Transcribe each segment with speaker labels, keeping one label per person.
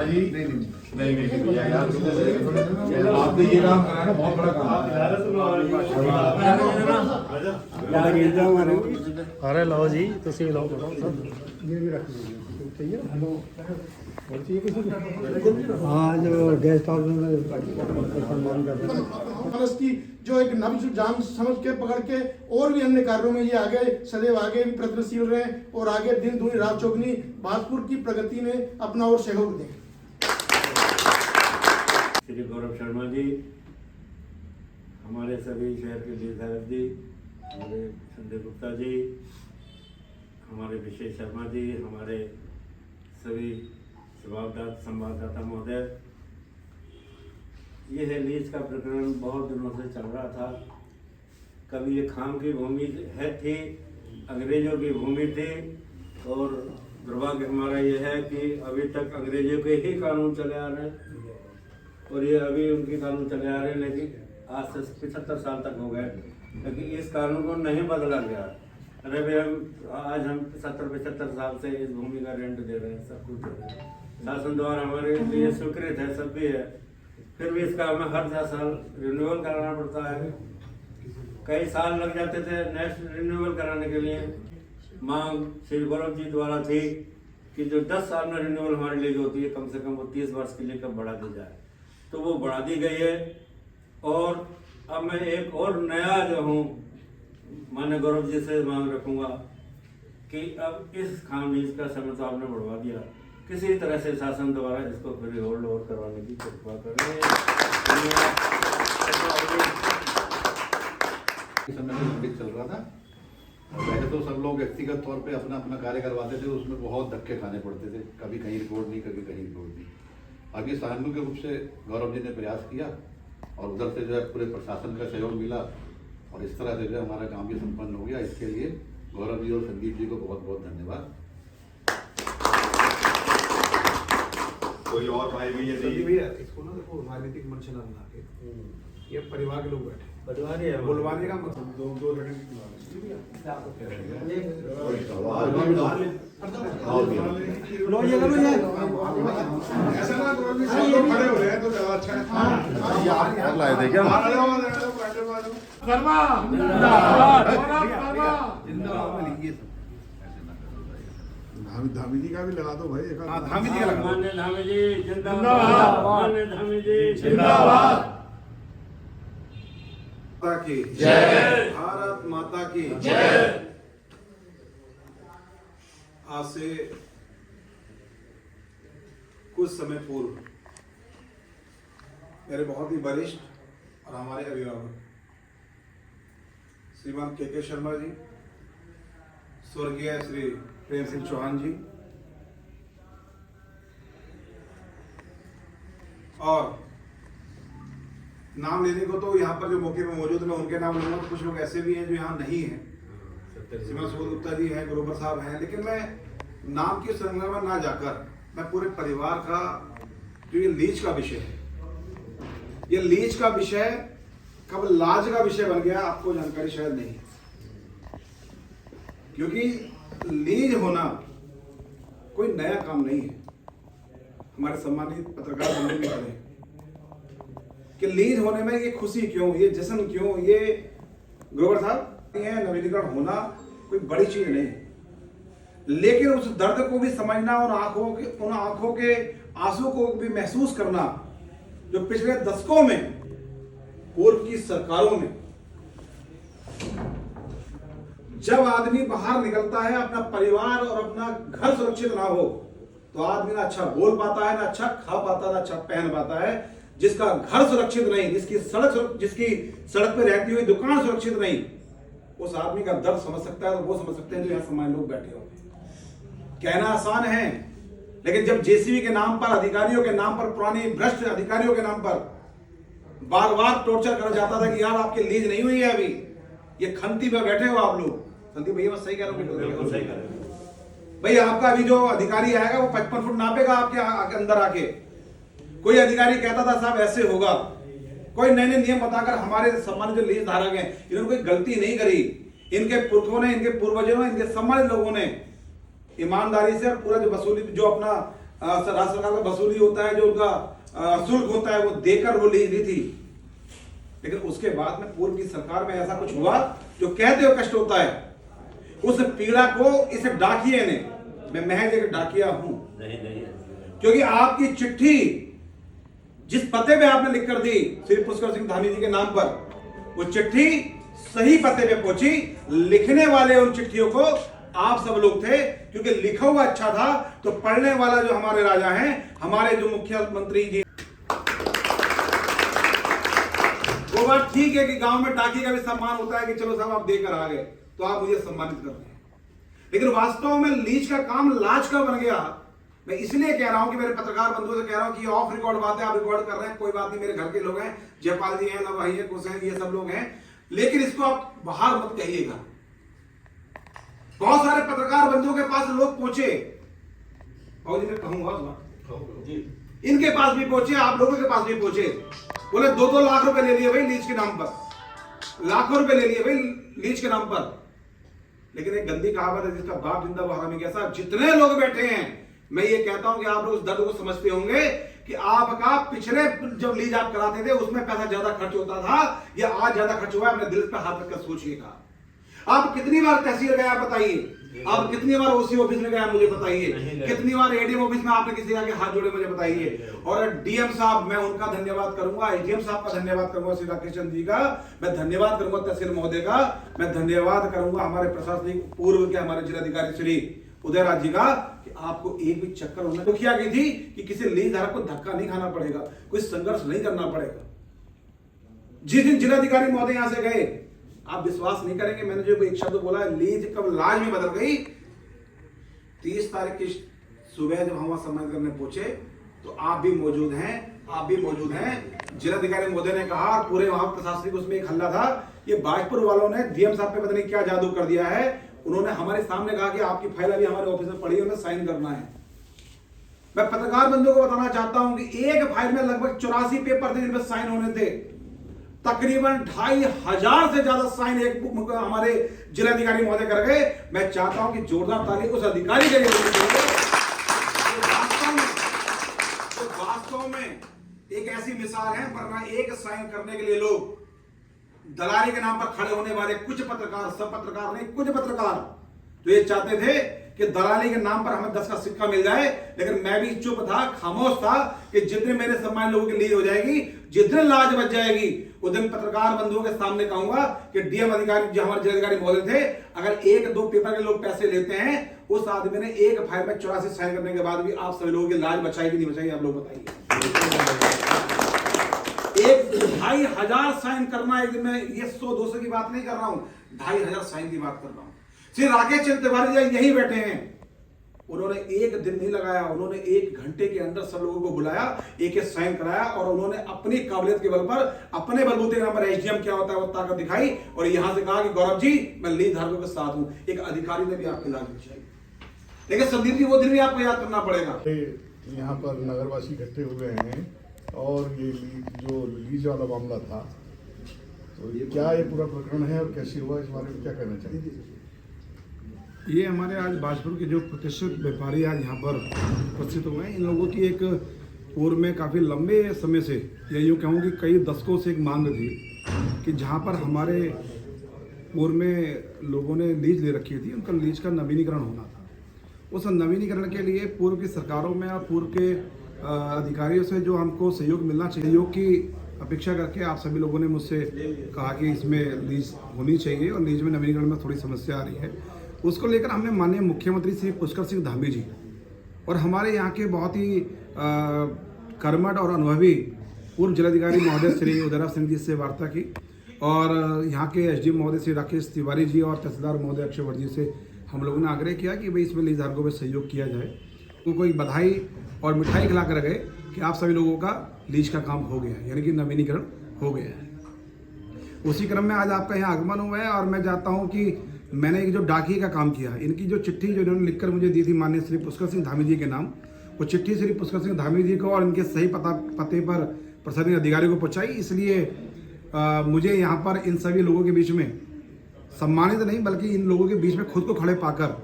Speaker 1: जी नहीं भैया यार, आपने ये काम करा ना, बहुत बड़ा काम।
Speaker 2: अरे लो जी, तुसी लो ये भी रख लीजिए। हाँ, जो गेस्ट हाउस में सम्मान करते हैं
Speaker 3: की जो एक नब्ज जान समझ के पकड़ के और भी अन्य कार्यों में ये आगे सदैव आगे भी प्रयत्नशील रहे और आगे दिन दूनी रात चौगनी भाजपुर की प्रगति में अपना और सहयोग दें।
Speaker 4: श्री गौरव शर्मा जी, हमारे सभी शहर के विधायक जी, हमारे संजय गुप्ता जी, हमारे विशेष शर्मा जी, हमारे सभी संवाददाता महोदय, ये है लीज का प्रकरण बहुत दिनों से चल रहा था। कभी ये खाम की भूमि थी, अंग्रेजों की भूमि थी, और दुर्भाग्य हमारा ये है कि अभी तक अंग्रेजों के ही कानून चले आ रहे हैं और ये अभी उनके कानून चले आ रहे हैं, लेकिन आज से 75 साल तक हो गए, लेकिन इस कानून को नहीं बदला गया। अरे भाई, आज हम 70-75 साल से इस भूमि का रेंट दे रहे हैं, सब कुछ दे रहे हैं, शासन द्वारा हमारे लिए स्वीकृत है, सब भी है, फिर भी इसका हमें हर 10 साल रिन्यूअल कराना पड़ता है। कई साल लग जाते थे नेक्स्ट रिन्यूअल कराने के लिए। मांग श्री गौरव जी द्वारा थी कि जो 10 साल में रिन्यूअल हमारी लीज होती है, कम से कम वो 30 वर्ष के लिए कब बढ़ा दी जाए, तो वो बढ़ा दी गई है। और अब मैं एक और नया जो हूँ माननीय गौरव जी से मांग रखूँगा कि अब इस खाम लीज का समय तो आपने बढ़वा दिया, किसी तरह से शासन द्वारा इसको फ्री होल्ड और करवाने की कृपा करें।
Speaker 1: चल रहा था और पहले तो सब लोग व्यक्तिगत तौर पे अपना अपना कार्य करवाते थे, उसमें बहुत धक्के खाने पड़ते थे, कभी कहीं रिपोर्ट नहीं, कभी कहीं रिपोर्ट नहीं। अभी सहानुभूति के रूप से गौरव जी ने प्रयास किया और उधर से जो है पूरे प्रशासन का सहयोग मिला और इस तरह से जो हमारा काम भी संपन्न हो गया। इसके लिए गौरव जी और संदीप जी को बहुत बहुत धन्यवाद। कोई और भाई भी
Speaker 5: भैया इसको ना देखो, राजनीतिक मंच ना बना के, ये परिवार के लोग बैठे,
Speaker 4: परिवार है,
Speaker 5: बुलवाने का मतलब दो
Speaker 2: लो ये करो ये
Speaker 3: ऐसा ना खड़े हो रहे हैं तो ज्यादा अच्छा है।
Speaker 1: यार लाए थे क्या?
Speaker 3: शर्मा
Speaker 2: धामी जी का भी लगा दो भाई।
Speaker 5: धामी जी का लगा,
Speaker 4: माननीय धामी जी जिंदाबाद, माननीय धामी जी
Speaker 3: जिंदाबाद।
Speaker 5: माता की जय, भारत माता की जय। आज से कुछ समय पूर्व मेरे बहुत ही वरिष्ठ और हमारे अभिभावक श्रीमान के शर्मा जी, स्वर्गीय श्री प्रेम सिंह चौहान जी और नाम लेने को तो यहाँ पर जो मौके पर मौजूद मैं उनके नाम लूंगा, तो कुछ लोग ऐसे भी हैं जो यहाँ नहीं हैं, श्रीमान सुबोध गुप्ता जी हैं, ग्रोवर साहब हैं, लेकिन मैं नाम की श्रृंखला में ना जाकर मैं पूरे परिवार का जो ये लीज का विषय है, ये लीज का विषय कब लाज का विषय बन गया आपको जानकारी शायद नहीं है, क्योंकि लीज होना कोई नया काम नहीं है। हमारे सम्मानित पत्रकार बंधु भी खड़े कि लीज होने में ये खुशी क्यों, ये जश्न क्यों, ये ग्रोवर साहब ये नवीनीकरण होना कोई बड़ी चीज नहीं है, लेकिन उस दर्द को भी समझना और उन आंखों के आंसू को भी महसूस करना जो पिछले दशकों में पूर्व की सरकारों ने, जब आदमी बाहर निकलता है अपना परिवार और अपना घर सुरक्षित ना हो तो आदमी ना अच्छा बोल पाता है, ना अच्छा खा पाता है, ना अच्छा पहन पाता है। जिसका घर सुरक्षित नहीं, जिसकी सड़क पे रहती हुई दुकान सुरक्षित नहीं, उस आदमी का दर्द समझ सकता है, तो वो समझ सकते हैं जो यहाँ सम्मानित लोग बैठे होंगे। कहना आसान है, लेकिन जब जेसीबी के नाम पर, अधिकारियों के नाम पर, पुरानी भ्रष्ट अधिकारियों के नाम पर बार बार टॉर्चर करा जाता था कि यार आपकी लीज नहीं हुई है, अभी ये खंती पे बैठे हो आप लोग। संदीप भैया मैं सही कह रहा हूँ?
Speaker 4: सही कह रहे हैं
Speaker 5: भाई, आपका अभी जो अधिकारी आएगा वो 55 फुट नापेगा आपके अंदर आके। कोई अधिकारी कहता था साहब ऐसे होगा, कोई नए नए नियम बताकर हमारे सम्मानित जो लीज धारक हैं इन्होंने कोई गलती नहीं करी, इनके पुरखों ने, इनके पूर्वजों ने, इनके सम्मानित लोगों ने ईमानदारी से पूरा जो वसूली जो अपना राज्य सरकार का वसूली होता है, जो उनका शुल्क होता है, वो देकर वो ली थी। लेकिन उसके बाद में पूर्व की सरकार में ऐसा कुछ हुआ जो कहते हो कष्ट होता है, उस पीड़ा को इस डाकिए ने, मैं महज एक डाकिया हूं, क्योंकि आपकी चिट्ठी जिस पते पे आपने लिख कर दी श्री पुष्कर सिंह धामी जी के नाम पर, वो चिट्ठी सही पते पे पहुंची। लिखने वाले उन चिट्ठियों को आप सब लोग थे, क्योंकि लिखा हुआ अच्छा था, तो पढ़ने वाला जो हमारे राजा हैं, हमारे जो मुख्यमंत्री जी, वो बात ठीक है कि गांव में डाकिए का भी सम्मान होता है कि चलो साहब आप देकर आ गए तो आप मुझे सम्मानित कर रहे हैं। लेकिन वास्तव में लीज का काम लाज का बन गया। मैं इसलिए कह रहा हूं कि मेरे पत्रकार बंधुओं से कह रहा हूं कि ये ऑफ रिकॉर्ड बात है, आप रिकॉर्ड कर रहे हैं, कोई बात नहीं, मेरे घर के लोग हैं, जयपाल जी हैं, भाई है, कुछ हैं, ये सब लोग हैं, लेकिन इसको आप बाहर मत कहिएगा। बहुत सारे पत्रकार बंधुओं के पास लोग पहुंचे, और मैं कहूंगा इनके पास भी पहुंचे, आप लोगों के पास भी पहुंचे, बोले 2-2 लाख रुपए ले लिए भाई लीज के नाम पर, लाखों रुपए ले लिए भाई लीज के नाम पर। लेकिन एक गंदी कहावत है, जिसका बाप जिंदा वो हरामी कैसा। जितने लोग बैठे हैं, मैं ये कहता हूं कि आप लोग उस दर्द को समझते होंगे कि आपका पिछले जब लीज आप कराते थे उसमें पैसा ज्यादा खर्च होता था या आज ज्यादा खर्च हुआ है। अपने दिल पे हाथ रखकर सोचिएगा। आप कितनी बार तहसील गए आप बताइए, आप कितनी बार ओसी ऑफिस में गए मुझे बताइए, कितनी बार एडीएम ऑफिस में आपने किसी आगे हाथ जोड़े मुझे बताइए। और डीएम साहब, मैं उनका धन्यवाद करूंगा, एडीएम साहब का धन्यवाद करूंगा, श्री राकेश चंद्र जी का मैं धन्यवाद करूंगा, तहसील महोदय का मैं धन्यवाद करूंगा, हमारे प्रशासनिक पूर्व के हमारे जिलाधिकारी श्री उदयराज जी का, कि आपको एक भी चक्कर उन्होंने दुखिया की थी कि किसी लीज धारक को धक्का नहीं खाना पड़ेगा, कोई संघर्ष नहीं करना पड़ेगा। जिस दिन जिलाधिकारी महोदय यहां से गए, आप विश्वास नहीं करेंगे, मैंने जो एक शब्द बोला, लीज कब लाज में बदल गई। 30 तारीख की सुबह जब हम वहां सम्मान करने पहुंचे तो आप भी मौजूद हैं, आप भी मौजूद हैं। जिलाधिकारी महोदय ने कहा, पूरे वहां प्रशासनिक उसमें एक हल्ला था, ये बाजपुर वालों ने डीएम साहब पे पता नहीं क्या जादू कर दिया है। उन्होंने हमारे सामने कहा कि आपकी फाइल अभी हमारे ऑफिस में पड़ी है, उन्हें साइन करना है। मैं पत्रकार बंधुओं को बताना चाहता हूं कि एक फाइल में लगभग 84 पेपर थे जिनमें साइन होने थे। तकरीबन 2500 से ज्यादा साइन एक हमारे जिलाधिकारी महोदय कर गए। मैं चाहता हूं कि जोरदार ताली उस अधिकारी के लिए वास्तव में एक ऐसी मिसाल है, वरना एक साइन करने के लिए लोग दलाली के नाम पर खड़े होने वाले कुछ पत्रकार, सब पत्रकार नहीं, कुछ पत्रकार तो ये चाहते थे कि दलाली के नाम पर हमें 10 का सिक्का मिल जाए। लेकिन मैं भी चुप था, खामोश था कि जितने मेरे सम्मान लोगों की लीड हो जाएगी, जितने लाज बच जाएगी, उस दिन पत्रकार बंधुओं के सामने कहूंगा कि डीएम अधिकारी जो हमारे जिलाधिकारी महोदय थे, अगर 1-2 पेपर के लोग पैसे लेते हैं, उस आदमी ने एक फाइल में 84 साइन करने के बाद भी आप सभी लोगों की लाज बचाई कि नहीं बचाई, आप लोग बताइए। 2500 साइन करना एक दिन में, ये 100-200 की बात नहीं कर रहा हूं, 2500 साइन की बात कर रहा हूं। श्री राकेश चंद्र तिवारी जी यही बैठे हैं, उन्होंने एक दिन नहीं लगाया, उन्होंने 1 घंटे के अंदर सब लोगों को बुलाया, एक साइन कराया, और उन्होंने अपनी काबिलियत के बल पर, अपने बलबूते के नाम पर एसडीएम क्या होता है वो ताकत दिखाई, और यहां से कहा कि गौरव जी मैं लीज धारकों के साथ हूं। एक अधिकारी ने भी आपकी लाज बचाई। लेकिन संदीप जी, वो दिन भी आपको याद करना पड़ेगा।
Speaker 6: यहाँ पर नगरवासी इकट्ठे हुए हैं और ये जो लीज वाला मामला था, तो ये क्या ये पूरा प्रकरण है और कैसे हुआ, इस बारे में क्या कहना चाहिए?
Speaker 7: ये हमारे आज बाजपुर के जो प्रतिष्ठित व्यापारी आज यहाँ पर उपस्थित हुए हैं, इन लोगों की एक पूर्व में काफ़ी लंबे समय से, या यूँ कहूँ कि कई दशकों से एक मांग थी कि जहाँ पर हमारे पूर्व में लोगों ने लीज ले रखी थी, उनका लीज का नवीनीकरण होना था। उस नवीनीकरण के लिए पूर्व की सरकारों में और पूर्व के अधिकारियों से जो हमको सहयोग मिलना चाहिए, सहयोग की अपेक्षा करके आप सभी लोगों ने मुझसे कहा कि इसमें लीज होनी चाहिए और लीज में नवीनीकरण में थोड़ी समस्या आ रही है। उसको लेकर हमने माननीय मुख्यमंत्री श्री पुष्कर सिंह धामी जी और हमारे यहाँ के बहुत ही कर्मठ और अनुभवी पूर्व जिलाधिकारी महोदय श्री उदयराज सिंह जी से वार्ता की, और यहाँ के एसडीएम महोदय श्री राकेश तिवारी जी और तहसीलदार महोदय अक्षय जी से हम लोगों ने आग्रह किया कि भाई इसमें लीज धारकों में सहयोग किया जाए। उनको एक बधाई और मिठाई खिला कर गए कि आप सभी लोगों का लीज का काम हो गया, यानी कि नवीनीकरण हो गया है। उसी क्रम में आज आपका यहाँ आगमन हुआ है, और मैं चाहता हूँ कि मैंने एक जो डाकिए का काम किया, इनकी जो चिट्ठी जो इन्होंने लिखकर मुझे दी थी माननीय श्री पुष्कर सिंह धामी जी के नाम, वो चिट्ठी श्री पुष्कर सिंह धामी जी को और इनके सही पते पर प्रशासनिक अधिकारी को पहुँचाई। इसलिए मुझे यहाँ पर इन सभी लोगों के बीच में सम्मानित नहीं बल्कि इन लोगों के बीच में खुद को खड़े पाकर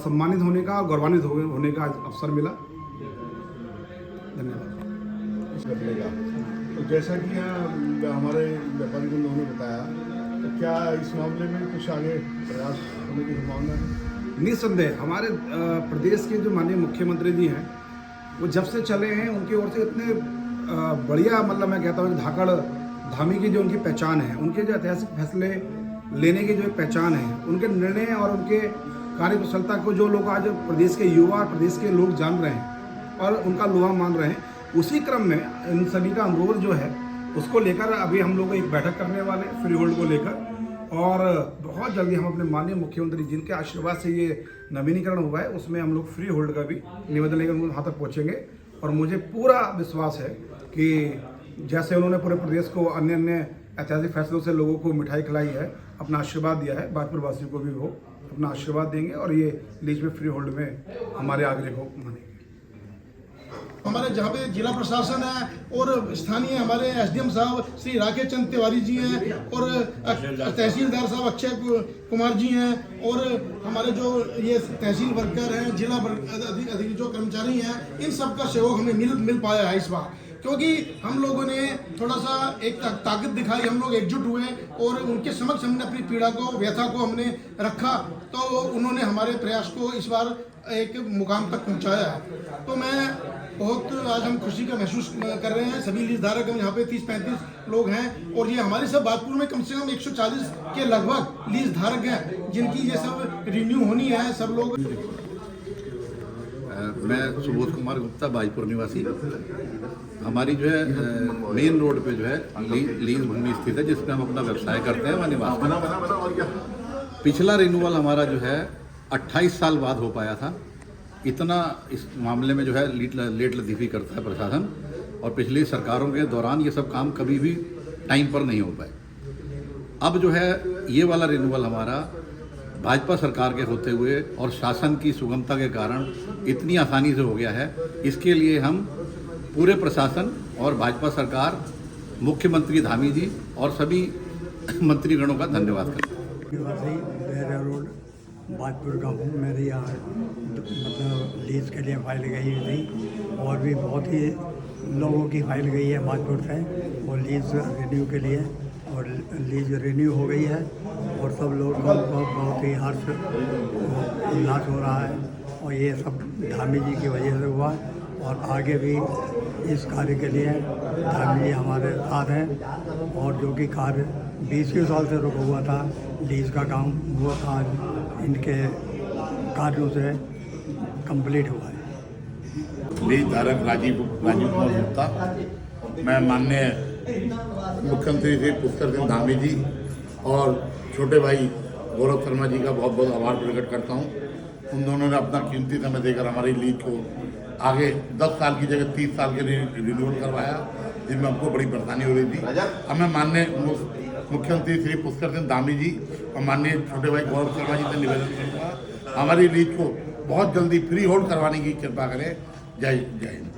Speaker 7: सम्मानित होने का, गौरवान्वित होने का अवसर मिला। धन्यवाद।
Speaker 6: इस घटने का तो जैसा कि यहाँ हमारे व्यापारी बंधुओं ने बताया, तो क्या इस मामले में कुछ आगे प्रयास होने की संभावना है?
Speaker 7: निस्संदेह हमारे प्रदेश के जो माननीय मुख्यमंत्री जी हैं, वो जब से चले हैं उनकी ओर से इतने बढ़िया, मतलब मैं कहता हूँ धाकड़ धामी की जो उनकी पहचान है, उनके जो ऐतिहासिक फैसले लेने की जो एक पहचान है, उनके निर्णय और उनके कार्यकुशलता को जो लोग आज प्रदेश के युवा और प्रदेश के लोग जान रहे हैं और उनका लोहा मान रहे हैं, उसी क्रम में इन सभी का अनुरोध जो है उसको लेकर अभी हम लोग एक बैठक करने वाले हैं फ्री होल्ड को लेकर, और बहुत जल्दी हम अपने माननीय मुख्यमंत्री जिनके आशीर्वाद से ये नवीनीकरण हुआ है उसमें हम लोग फ्री होल्ड का भी निवेदन लेकर उनके वहाँ तक पहुँचेंगे। और मुझे पूरा विश्वास है कि जैसे उन्होंने पूरे प्रदेश को अन्य अन्य ऐतिहासिक फैसलों से लोगों को मिठाई खिलाई है, अपना आशीर्वाद दिया है, बाजपुर वासियों को भी वो अपना आशीर्वाद देंगे और ये लीज में फ्री होल्ड में हमारे आग्रह को मानेंगे।
Speaker 3: हमारे जहाँ पे जिला प्रशासन है और स्थानीय हमारे एसडीएम साहब श्री राकेश चंद तिवारी जी हैं और तहसीलदार साहब अक्षय कुमार जी हैं और हमारे जो ये तहसील वर्कर हैं, जिला अधिकारी जो कर्मचारी हैं, इन सब का सहयोग हमें मिल पाया है इस बार, क्योंकि हम लोगों ने थोड़ा सा एक ताकत दिखाई, हम लोग एकजुट हुए और उनके समक्ष हमने अपनी पीड़ा को, व्यथा को हमने रखा, तो उन्होंने हमारे प्रयास को इस बार एक मुकाम तक पहुंचाया है। तो मैं बहुत आज हम खुशी का महसूस कर रहे हैं। सभी लीज धारक हम यहाँ पे 30-35 लोग हैं और ये हमारे सब बाजपुर में कम से कम 140 के लगभग लीज धारक हैं जिनकी ये सब रिन्यू होनी है। सब लोग
Speaker 1: मैं सुबोध कुमार गुप्ता, बाजपुर निवासी। हमारी जो है मेन रोड पे जो है लीज भूमि स्थित है जिसमें हम अपना व्यवसाय करते हैं, वहाँ निवास करते हैं। पिछला रिन्यूअल हमारा जो है 28 साल बाद हो पाया था। इतना इस मामले में जो है लेट लतीफ़ी करता है प्रशासन, और पिछली सरकारों के दौरान ये सब काम कभी भी टाइम पर नहीं हो पाए। अब जो है ये वाला रिन्यूअल हमारा भाजपा सरकार के होते हुए और शासन की सुगमता के कारण इतनी आसानी से हो गया है। इसके लिए हम पूरे प्रशासन और भाजपा सरकार, मुख्यमंत्री धामी जी और सभी मंत्रीगणों का धन्यवाद करते हैं।
Speaker 2: रोड बाजपुर का हूँ। मेरी यहाँ मतलब लीज के लिए फाइल गई थी और भी बहुत ही लोगों की फाइल गई है बाजपुर से और लीज रिन्यू के लिए, और लीज रिन्यू हो गई है और सब लोगों को बहुत ही हर्ष उल्लास हो रहा है और ये सब धामी जी की वजह से हुआ है। और आगे भी इस कार्य के लिए धामी जी हमारे साथ हैं और जो कि कार्य 20 साल से रुका हुआ था लीज का काम, वो आज इनके कार्यों से कंप्लीट हुआ है।
Speaker 8: लीज धारक राजीव कुमार गुप्ता, मैं माननीय मुख्यमंत्री श्री पुष्कर सिंह धामी जी और छोटे भाई गौरव शर्मा जी का बहुत बहुत आभार प्रकट करता हूँ। उन दोनों ने अपना कीमती समय देकर हमारी लीज को आगे 10 साल की जगह 30 साल के लिए रिन्यूअल करवाया, जिसमें हमको बड़ी परेशानी हो रही थी। अब मैं माननीय मुख्यमंत्री श्री पुष्कर सिंह धामी जी और माननीय छोटे भाई गौरव शर्मा जी से निवेदन करूँगा, हमारी लीज को बहुत जल्दी फ्री होल्ड करवाने की कृपा करें। जय हिंद।